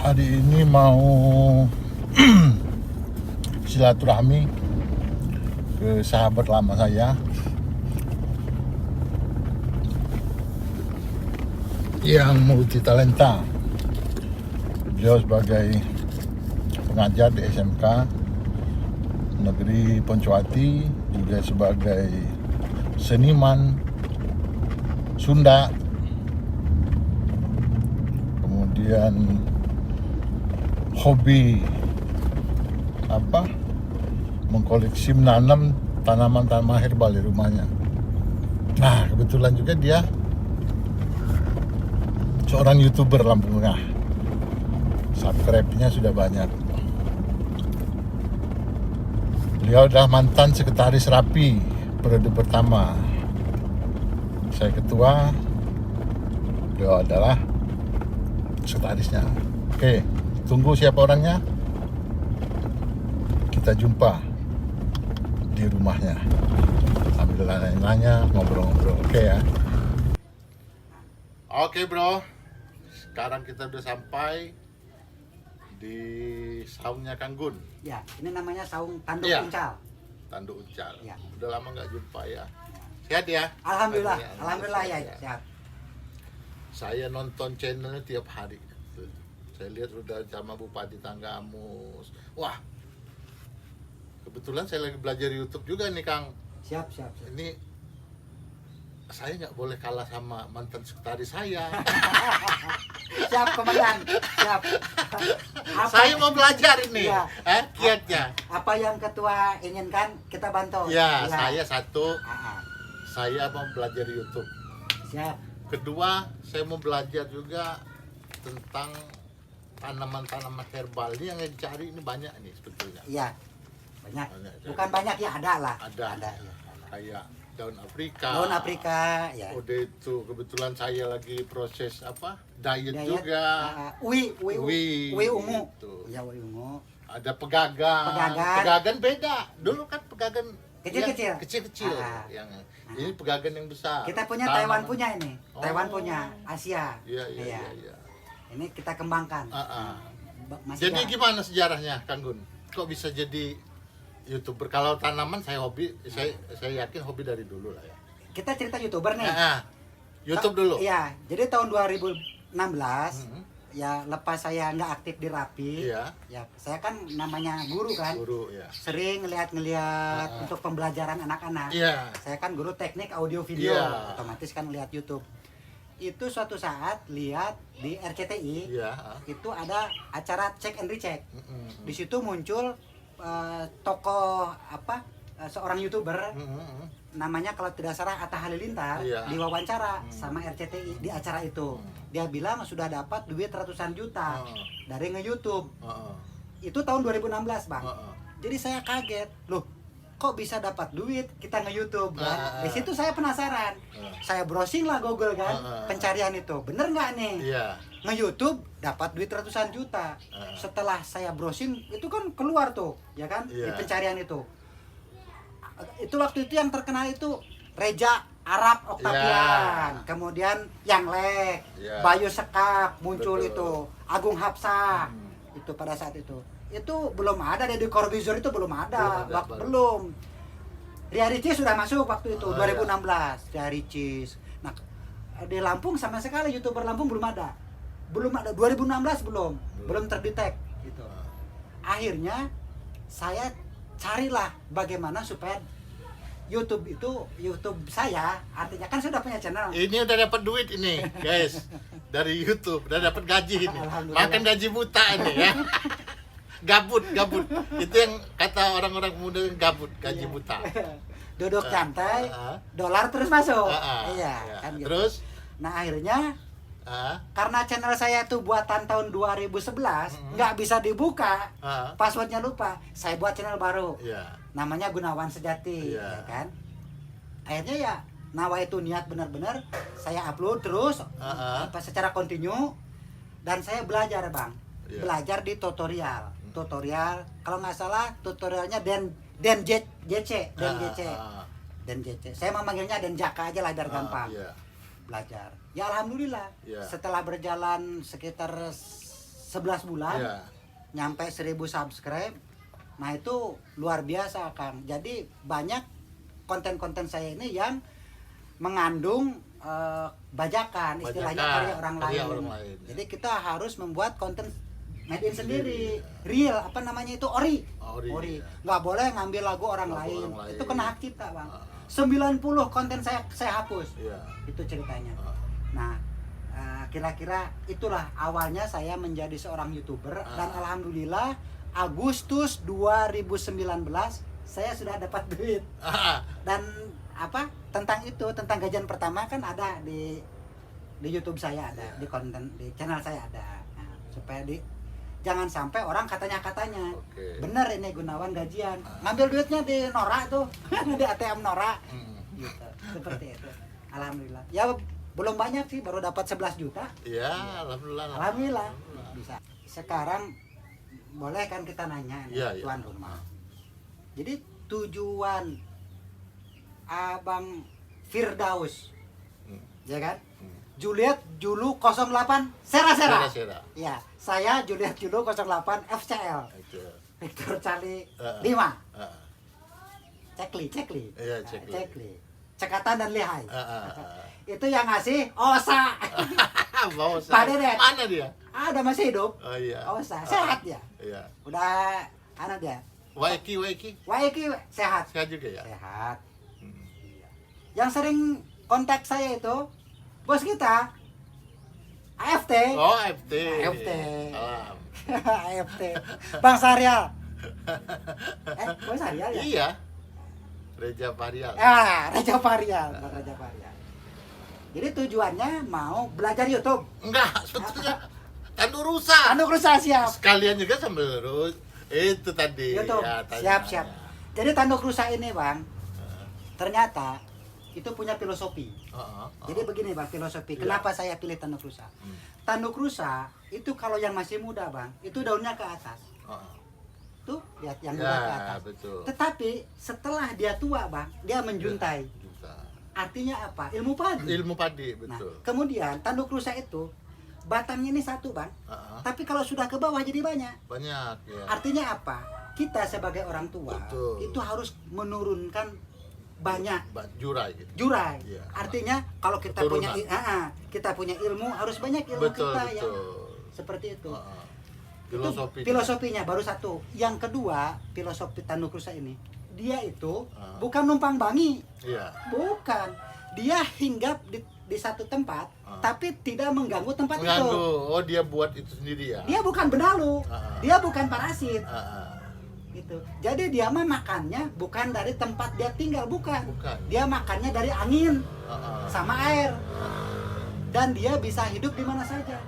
Hari ini mau silaturahmi ke sahabat lama saya yang multi talenta. Beliau sebagai pengajar di SMK Negeri Poncowati, juga sebagai seniman Sunda, kemudian hobi mengkoleksi menanam tanaman-tanaman herbal di rumahnya. Nah, kebetulan juga dia seorang YouTuber Lampung Tengah. Subscribe-nya sudah banyak. Beliau adalah mantan sekretaris Rapi periode pertama. Saya ketua, beliau adalah sekretarisnya. Oke, tunggu siapa orangnya. Kita jumpa di rumahnya sambil nanya-nanya, ngobrol-ngobrol. Oke ya. Oke bro, sekarang kita udah sampai di saungnya Kang Gun. Ya, ini namanya saung tanduk Iya. uncal. Tanduk Uncal. Ya. Udah lama nggak jumpa ya. Sehat ya? Alhamdulillah, Pagi, alhamdulillah ya, sehat. sehat. Saya nonton channelnya tiap hari. Saya lihat udah sama Bupati Tanggamus. Wah, kebetulan saya lagi belajar YouTube juga nih Kang. Siap, siap, siap. Ini saya nggak boleh kalah sama mantan sekretaris saya. Siap, komandan. Siap. Saya mau belajar ini, Iya. kiatnya. Apa yang ketua inginkan kita bantu. Ya, Iya. saya satu, Ah, ah. saya mau belajar YouTube. Siap. Kedua, saya mau belajar juga tentang tanaman-tanaman herbal ini yang dicari ini banyak nih sebetulnya. Iya. Banyak. Banyak, Bukan jadi. banyak ya, ada lah. Ada. Ya. Kayak daun Afrika. Daun Afrika, ya. Udah itu kebetulan saya lagi proses diet Diet, juga. Ui ungu. Gitu. Ya, ui ungu. Ada pegagan. Pegagan. Beda. Dulu kan pegagan Kecil-kecil. yang kecil-kecil. Ah. Yang ini pegagan yang besar. Kita punya Tanaman. Taiwan punya ini. Oh. Taiwan punya Asia. Iya. Ini kita kembangkan. Masih Jadi jarang. gimana sejarahnya Kang Gun? Kok bisa jadi YouTuber? Kalau tanaman saya hobi, saya yakin hobi dari dulu lah ya. Kita cerita YouTuber nih. YouTube dulu. Iya, jadi tahun 2016 Mhm. ya lepas saya nggak aktif di Rapi. Iya. Ya, saya kan namanya guru kan. Guru ya. Sering ngeliat untuk pembelajaran anak-anak. Iya. Saya kan guru teknik audio video, Iya. otomatis kan lihat YouTube. Itu suatu saat lihat di RCTI Iya. itu ada acara cek and recheck. Mhm. Di situ muncul tokoh seorang YouTuber namanya kalau tidak salah Atta Halilintar. Iya. Diwawancara sama RCTI di acara itu. Dia bilang sudah dapat duit ratusan juta dari nge-YouTube. Itu tahun 2016, Bang. Jadi saya kaget, loh kok bisa dapat duit kita nge-YouTube kan? Di situ saya penasaran. Saya browsing lah Google kan, pencarian itu. Bener nggak nih? Iya. Nge-YouTube dapat duit ratusan juta. Setelah saya browsing itu kan keluar tuh, ya kan? Di Iya. pencarian itu. Itu waktu itu yang terkenal itu Reza Arab Octavian, kemudian Yang Lek, Iya. Bayu Sekak muncul. Betul. Itu, Agung Hapsah. Itu pada saat itu. Itu belum ada, Deddy Corbuzier itu belum ada, belum. Ria Ricis sudah masuk waktu itu 2016, Ria Ricis. Nah, di Lampung sama sekali YouTuber Lampung belum ada. 2016 belum terdetek gitu. Akhirnya saya carilah bagaimana supaya YouTube saya, artinya kan sudah punya channel. Ini udah dapat duit ini, guys. Dari YouTube udah dapat gaji ini. Alhamdulillah. Makan gaji buta ini ya. Gabut. Itu yang kata orang-orang muda, gabut, gaji buta. Duduk santai, dolar terus masuk. Iya, Iya. kan gitu. Terus Nah, akhirnya karena channel saya itu buatan tahun 2011 nggak bisa dibuka, passwordnya lupa, saya buat channel baru. Iya. Namanya Gunawan Sejati. Iya. Ya kan, akhirnya ya nawa itu niat benar-benar saya upload terus secara kontinu, dan saya belajar Bang. Iya. Belajar di tutorial kalau nggak salah tutorialnya Den JC. Saya memanggilnya Den Jaka aja lah biar gampang. Iya. Belajar. Ya alhamdulillah. Iya. Setelah berjalan sekitar 11 bulan Iya. nyampe 1000 subscribe. Nah itu luar biasa Kang. Jadi banyak konten-konten saya ini yang mengandung bajakan, istilahnya karya orang lain. Jadi kita harus membuat konten made in sendiri, real, apa namanya itu, ori. Iya. Nggak boleh ngambil lagu orang lain. Itu kena hak cipta Bang. 90 konten saya hapus. Iya. Itu ceritanya. Nah kira-kira itulah awalnya saya menjadi seorang YouTuber. Dan alhamdulillah Agustus 2019 saya sudah dapat duit. Dan apa tentang gajian pertama kan ada di YouTube saya, ada di konten di channel saya ada. Nah, supaya jangan sampai orang katanya bener ini Gunawan gajian, ngambil duitnya di Nora tuh di ATM Nora gitu, seperti itu. Alhamdulillah ya, belum banyak sih, baru dapat 11 juta. Iya, alhamdulillah bisa. Sekarang boleh kan kita nanya nih, tuan rumah. Jadi tujuan Abang Firdaus, ya kan? Juliet Julu 08 Sera. Ya, saya Juliet Julu 08 FCL. Victor Charlie 5. Cekli. Iya, Cekli. Cekatan dan lihai. Itu yang ngasih Osa. Pak Dedet. Mana dia? Ada, masih hidup. Oh iya. Osa, sehat ya? Iya. Udah dia. Waiki sehat. Sehat juga ya? Sehat. Iya. Yang sering kontak saya itu bos kita AFT. Oh, AFT. Salam. AFT. Bang Saryal. Bang Saryal ya? Iya. Reja Parial. Reja Parial. Jadi tujuannya mau belajar YouTube. Enggak, sebetulnya tanduk rusa siap. Sekalian juga sambil terus itu tadi. YouTube. Ya, siap. Jadi tanduk rusa ini Bang, ternyata itu punya filosofi. Jadi begini Bang, filosofi. Kenapa saya pilih tanduk rusa? Tanduk rusa itu kalau yang masih muda Bang, itu daunnya ke atas. Tuh, lihat yang muda ke atas. Betul. Tetapi setelah dia tua Bang, dia menjuntai. Artinya apa? Ilmu padi, betul. Nah, kemudian tanduk rusa itu batangnya ini satu Bang, tapi kalau sudah ke bawah jadi banyak. Ya. Artinya apa? Kita sebagai orang tua itu harus menurunkan banyak jurai. Gitu. Jurai. Ya. Artinya kalau kita punya ilmu, harus banyak ilmu kita ya. Seperti itu. Filosofinya baru satu. Yang kedua, filosofi tanduk rusa ini, dia itu bukan numpang bangi. Iya. Bukan. Dia hinggap di satu tempat, tapi tidak mengganggu tempat itu. Oh, dia buat itu sendiri ya. Dia bukan benalu. Dia bukan parasit. Gitu. Jadi dia mah makannya bukan dari tempat dia tinggal, bukan. Dia makannya dari angin sama air. Dan dia bisa hidup di mana saja.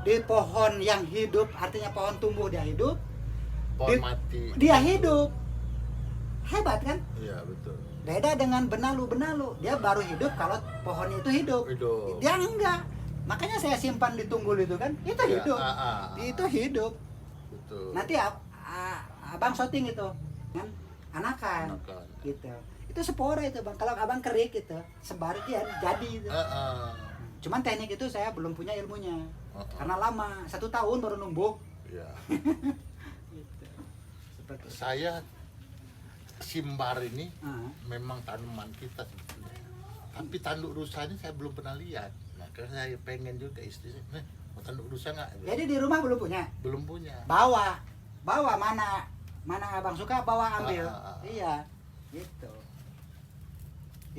Di pohon yang hidup, artinya pohon tumbuh dia hidup. Pohon mati. Dia hidup. Hebat kan? Iya, betul. Beda dengan benalu. Dia baru hidup kalau pohonnya itu hidup. Dia enggak. Makanya saya simpan di tunggul itu kan. Itu hidup. Itu hidup. Betul. Nanti abang syuting itu kan anakan. Gitu. Itu spora itu Bang. Kalau abang kerik gitu, sebar dia jadi itu. Cuman teknik itu saya belum punya ilmunya. Karena lama, 1 tahun baru numbuh. Iya. Gitu. Seperti saya simbar ini memang tanaman kita sebetulnya. Tapi tanduk rusa ini saya belum pernah lihat. Makanya saya pengen juga istri saya, mau tanduk rusa nggak? Jadi di rumah belum punya? Belum punya. Bawa mana abang suka bawa ambil. Iya, gitu.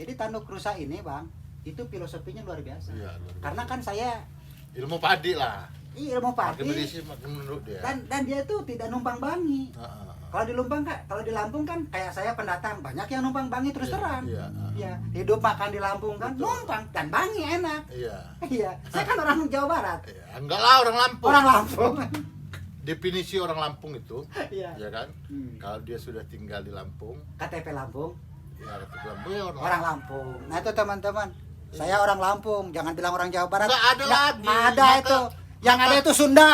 Jadi tanduk rusa ini Bang, itu filosofinya luar biasa. Iya, luar biasa. Karena kan saya ilmu padi lah. Iya, ilmu padi. Makin berisi makin menurut dia. Dan dia tuh tidak numpang bangi. Kalau di Lampung kan kayak saya pendatang, banyak yang numpang bangi terus terang. Iya. Hidup makan di Lampung kan numpang dan bangi enak. Iya. Saya kan orang Jawa Barat. Iya. Enggak lah, orang Lampung. Orang Lampung. Definisi orang Lampung itu, ya kan? Kalau dia sudah tinggal di Lampung, KTP Lampung. Ya, KTP Lampung ya orang Lampung. Nah itu teman-teman, saya orang Lampung, jangan bilang orang Jawa Barat. Nggak ada lagi. Ada itu. Yang ada itu Sunda.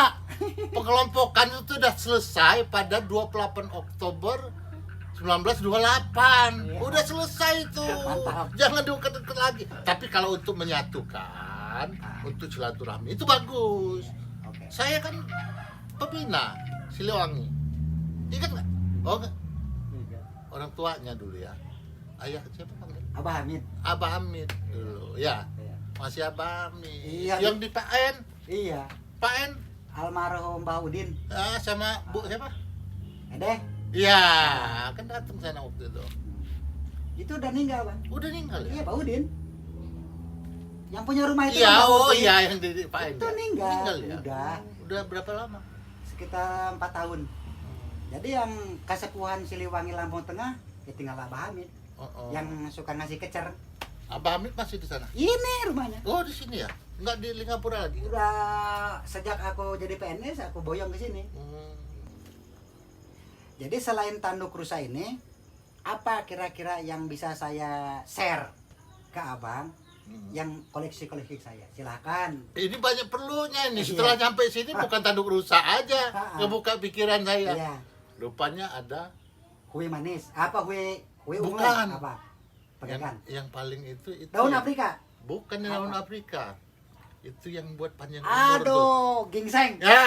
Pengelompokan itu sudah selesai pada 28 Oktober 1928. Udah selesai itu. Mantap. Jangan diuket-uket lagi. Tapi kalau untuk menyatukan, untuk silaturahmi itu bagus. Oke. Saya kan pembina Siliwangi. Ingat nggak? Oh nggak? Iya. Orang tuanya dulu ya. Ayah siapa panggil? Abah Hamid. Abah Hamid dulu. Ya, Iya. masih Abah Hamid. Iya. Yang di Pak En. Iya. Pak En Almarhum Mbah Udin. sama Bu siapa? Deh. Iya, kan datang sana waktu itu. Itu udah meninggal, Bang. Udah meninggal ya? Iya, Pak Udin. Yang punya rumah itu Iya, kan Pak oh Udin. iya yang di Pak En. Itu ya? meninggal. ya? Udah. Udah berapa lama? Sekitar 4 tahun. Jadi yang Kasepuhan Siliwangi Lampung Tengah ya tinggal Abah Hamid. Oh. Yang suka ngasih kecer. Abah Hamid masih di sana? Ini rumahnya. Oh, di sini ya? Enggak di Lingapura lagi? Udah sejak aku jadi PNS aku boyong ke sini. Jadi selain tanduk rusa ini, apa kira-kira yang bisa saya share ke Abang yang koleksi-koleksi saya? Silahkan. Ini banyak perlunya ini. Iya. Setelah nyampe sini bukan tanduk rusa aja, ngebuka pikiran saya. Iya. Rupanya ada Kue manis. Apa kue ungu? Bukan. Apa? Pegangan. yang paling itu Daun yang- Afrika. Bukan Apa? daun Afrika. Itu yang buat panjang umur tuh. Aduh, ginseng. Ya.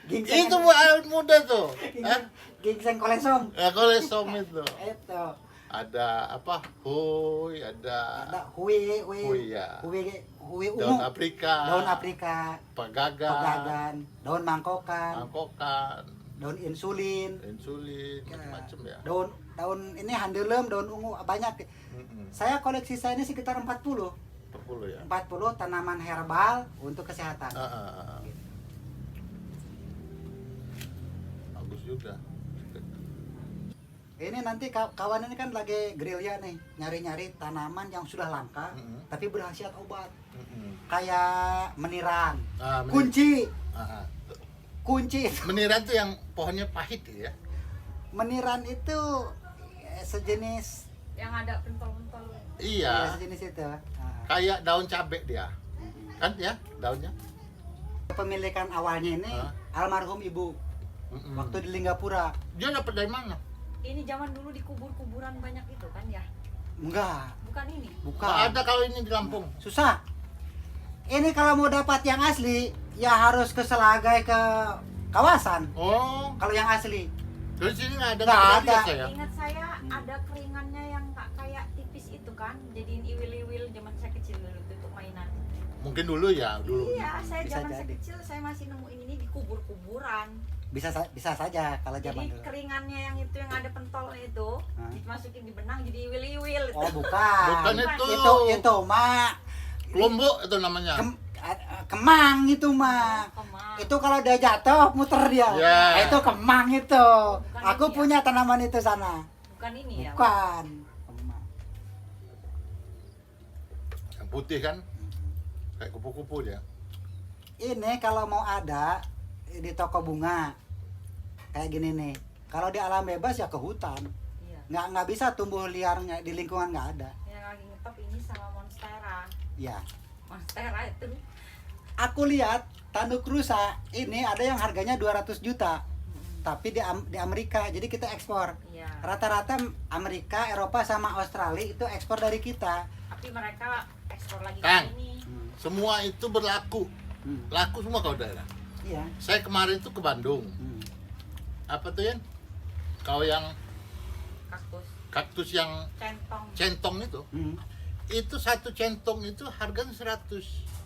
Ginseng. Itu buat awet muda tuh. Hah? Ginseng kolesom. Ya, kolesom itu. Itu. Ada apa? Huy, Ada ada kue ya. kue daun ungu. Afrika. Daun Afrika. Pagagan. Pegagan, daun mangkokan, Mangkokan. daun insulin, Insulin, ya, macam-macam ya. daun ini handelem, daun ungu banyak. Saya koleksi saya ini sekitar 40 40 ya. tanaman herbal untuk kesehatan. Bagus juga. Ini nanti kawan ini kan lagi gerilya nih, nyari-nyari tanaman yang sudah langka tapi berkhasiat obat. Kayak meniran, kunci. Kunci. Meniran tuh yang pohonnya pahit ya. Meniran itu sejenis yang ada pentol-pentol. Iya. sejenis itu. Kayak daun cabe dia. Kan ya daunnya. Pemilikan awalnya ini almarhum ibu waktu di Lingapura. Dia dapat dari mana? Ini zaman dulu di kubur-kuburan banyak itu kan ya? Enggak, Bukan ini. bukan. Nggak ada kalau ini di Lampung. Susah. Ini kalau mau dapat yang asli ya harus ke Selagai ke kawasan. Oh, Kalau yang asli. dari sini nggak ada. Nggak nggak ada. saya. Ingat saya ada keringannya yang kayak tipis itu kan, jadiin iwil-iwil zaman saya kecil dulu untuk mainan. Mungkin dulu ya, dulu. Iya, saya Bisa zaman saya jadi. kecil saya masih nemuin ini di kubur-kuburan. Bisa saja kalau zaman Jadi dulu. keringannya yang itu yang ada pentolnya itu dimasukin di benang jadi iwil-iwil. Oh, bukan. Bukan itu. Itu mah Kelombok itu namanya. kemang itu mah. Kemang. Itu kalau dia jatuh muter dia. Ya. Itu kemang itu. Bukan Aku ini ya? punya tanaman itu sana. Bukan ini ya? Bukan. Kemang. Yang putih kan? Kayak kupu-kupu dia. Ini kalau mau ada di toko bunga kayak gini nih. Kalau di alam bebas ya ke hutan. Iya. Nggak bisa tumbuh liarnya di lingkungan nggak ada. Yang lagi ngetop ini sama monstera. Ya. Monstera itu. Aku lihat tanduk rusa ini ada yang harganya 200 juta. Tapi di Amerika, jadi kita ekspor. Iya. Rata-rata Amerika, Eropa sama Australia itu ekspor dari kita. Tapi mereka ekspor lagi Kang. ke sini. Semua itu berlaku. Laku semua kalau daerah. Iya. Saya kemarin tuh ke Bandung. Apa tuh Yan? Kau yang Kaktus, kaktus yang centong centong itu. Itu satu centong itu harganya 100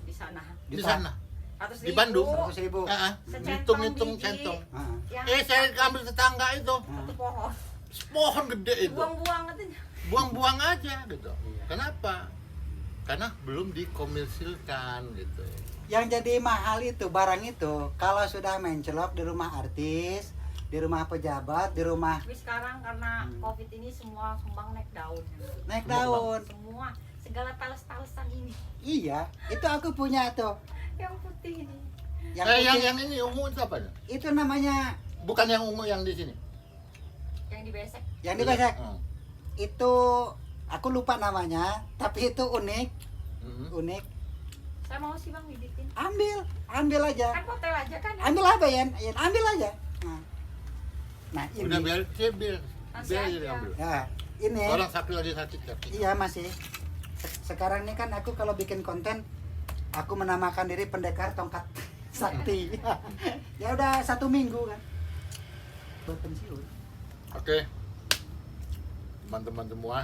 di sana. di Juta. sana. 100.000. Di Bandung. 100.000. Secentong Hitung biji. centong. Yang Saya ambil tetangga itu. satu pohon. Pohon gede itu. Buang-buang katanya. Buang-buang aja gitu. Kenapa? Karena belum dikomersilkan gitu. Yang jadi mahal itu barang itu kalau sudah mencelok di rumah artis, di rumah pejabat, di rumah Tapi sekarang karena Covid ini semua kembang naik daun. naik Semua daun. Semua segala tales-talesan ini. Iya, itu aku punya tuh. Yang putih ini. Yang Yang putih, yang ini ungu itu apa? itu namanya Bukan yang ungu yang di sini. Yang dibesek. yang dibesek. Hmm. Itu aku lupa namanya, tapi itu unik, Hmm. unik. Saya mau sih Bang bibitin. Ambil aja. Kan hotel aja kan. Ambil apa ya? Ambil aja. Nah, ini. Udah biar Masih aja aja. diambil. Ya, ini. Orang sakit lagi sakit. Iya masih. Sekarang ini kan aku kalau bikin konten Aku menamakan diri pendekar tongkat sakti. Ya udah 1 minggu kan. Buat pensiun. Oke. Teman-teman semua,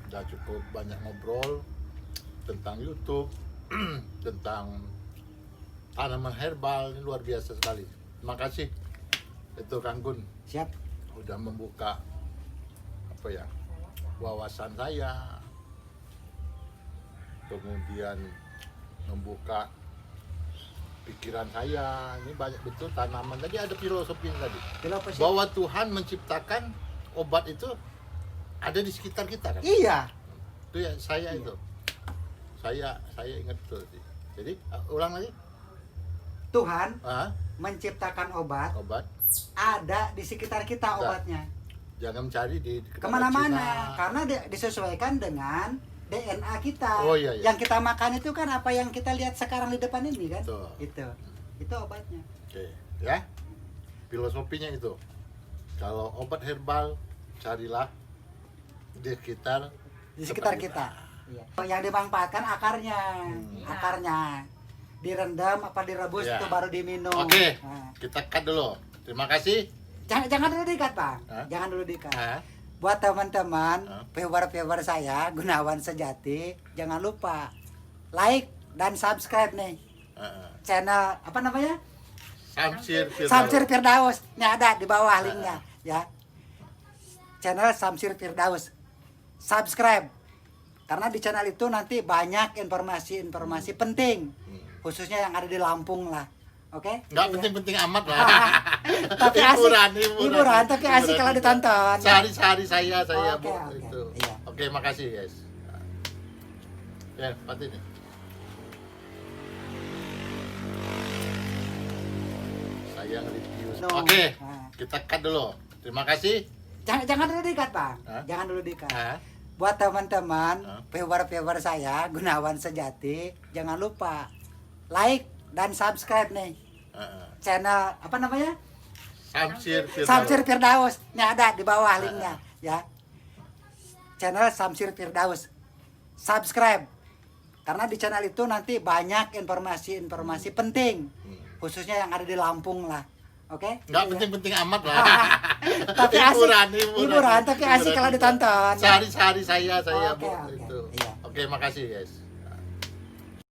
udah cukup banyak ngobrol tentang YouTube, tentang tanaman herbal, ini luar biasa sekali. Terima kasih. Itu Kang Gun Siap. udah membuka apa ya, wawasan saya, kemudian membuka pikiran saya. Ini banyak betul tanaman. Tadi ada filosofi tadi Filosofi. bahwa Tuhan menciptakan obat itu ada di sekitar kita kan. Iya. Itu ya saya itu. Saya ingat betul sih. Jadi ulang lagi. Tuhan Ah, menciptakan obat, obat ada di sekitar kita Nah. obatnya. jangan mencari di Kemana-mana, Cina. karena disesuaikan dengan DNA kita. Oh, iya, iya. Yang kita makan itu kan apa yang kita lihat sekarang di depan ini kan. Betul. Itu obatnya. Oke, ya. Filosofinya itu. Kalau obat herbal carilah di sekitar Di sekitar tempat kita. Iya. Yang dimanfaatkan akarnya, akarnya direndam apa direbus Iya. itu baru diminum. Oke, Nah, kita cut dulu. Terima kasih. jangan dulu diikat, Pak. Hah? Jangan dulu diikat. Ah, Buat teman-teman Hah? viewer saya Gunawan Sejati, jangan lupa like dan subscribe nih channel apa namanya? Samsir Firdaus. Samsir Firdaus. Ini ada di bawah linknya ya. Channel Samsir Firdaus. Subscribe. Karena di channel itu nanti banyak informasi-informasi penting. Khususnya yang ada di Lampung lah. Oke? Nggak Iya. penting-penting amat lah. Tapi asik. Hiburan, Tapi asik kalau ditonton. Sehari-hari saya Oke, Bu, oke. itu. Iya. Oke, makasih guys. Ya, pati nih. Saya nge-review. No. Oke, Nah. kita cut dulu. Terima kasih. Jangan dulu diikat, Pak. Hah? Jangan dulu diikat. Ah, Buat teman-teman Hah? viewer saya Gunawan Sejati, jangan lupa like dan subscribe nih channel apa namanya? Samsir Firdaus. Samsir Firdaus. Ini ada di bawah linknya ya. Channel Samsir Firdaus. Subscribe. Karena di channel itu nanti banyak informasi-informasi penting. Khususnya yang ada di Lampung lah. Oke? Nggak Iya. penting-penting amat lah. Tapi asik. Hiburan. Tapi asik kalau ditonton. Sehari-hari saya Oke, Bu, oke. itu. Iya. Oke, makasih guys.